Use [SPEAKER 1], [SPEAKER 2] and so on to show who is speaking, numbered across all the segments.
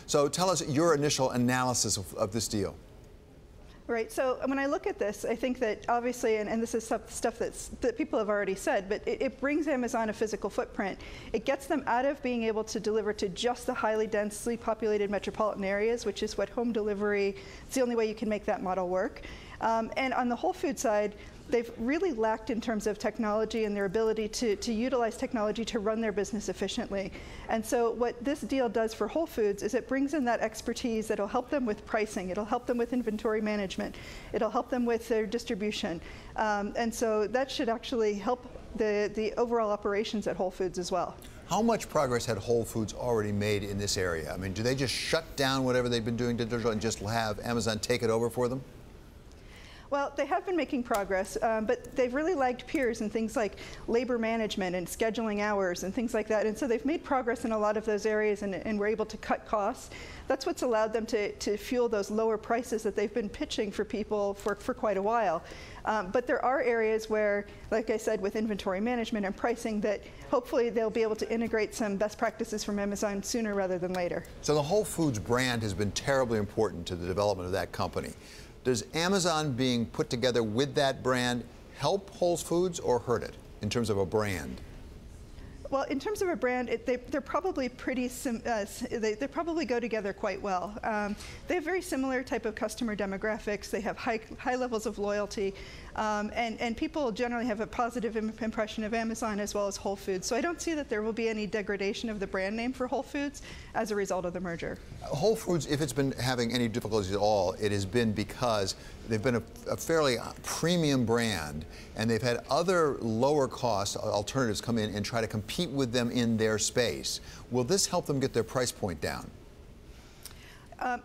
[SPEAKER 1] So tell us your initial analysis of this deal.
[SPEAKER 2] Right. So when I look at this, I think that obviously, and this is stuff that people have already said, but it brings Amazon a physical footprint. It gets them out of being able to deliver to just the highly densely populated metropolitan areas, which is what home delivery, it's the only way you can make that model work. And on the Whole Food side, they've really lacked in terms of technology and their ability to utilize technology to run their business efficiently. And so what this deal does for Whole Foods is it brings in that expertise that'll help them with pricing, it'll help them with inventory management, it'll help them with their distribution. And so that should actually help the overall operations at Whole Foods as well.
[SPEAKER 1] How much progress had Whole Foods already made in this area? I mean, do they just shut down whatever they've been doing digital and just have Amazon take it over for them?
[SPEAKER 2] Well, they have been making progress, but they've really lagged peers in things like labor management and scheduling hours and things like that. And so they've made progress in a lot of those areas and were able to cut costs. That's what's allowed them to fuel those lower prices that they've been pitching for people for quite a while. But there are areas where, like I said, with inventory management and pricing, that hopefully they'll be able to integrate some best practices from Amazon sooner rather than later.
[SPEAKER 1] So the Whole Foods brand has been terribly important to the development of that company. Does Amazon being put together with that brand help Whole Foods or hurt it in terms of a brand?
[SPEAKER 2] Well, in terms of a brand, they're probably they probably go together quite well. They have very similar type of customer demographics. They have high levels of loyalty, and people generally have a positive impression of Amazon as well as Whole Foods. So I don't see that there will be any degradation of the brand name for Whole Foods as a result of the merger.
[SPEAKER 1] Whole Foods, if it's been having any difficulties at all, it has been because they've been a fairly premium brand, and they've had other lower cost alternatives come in and try to compete with them in their space. Will this help them get their price point down?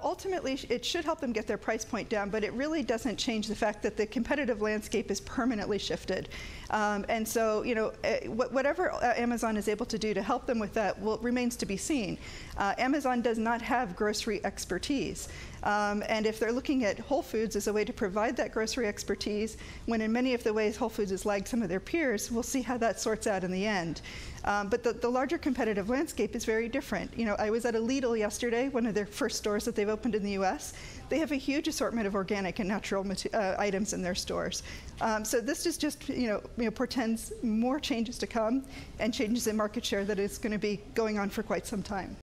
[SPEAKER 2] Ultimately, it should help them get their price point down, but it really doesn't change the fact that the competitive landscape is permanently shifted. And so, you know, whatever Amazon is able to do to help them with that remains to be seen. Amazon does not have grocery expertise. And if they're looking at Whole Foods as a way to provide that grocery expertise, when in many of the ways Whole Foods has lagged some of their peers, we'll see how that sorts out in the end. But the larger competitive landscape is very different. You know, I was at a Lidl yesterday, one of their first stores that they've opened in the US. They have a huge assortment of organic and natural items in their stores. So this is just, portends more changes to come and changes in market share that is going to be going on for quite some time.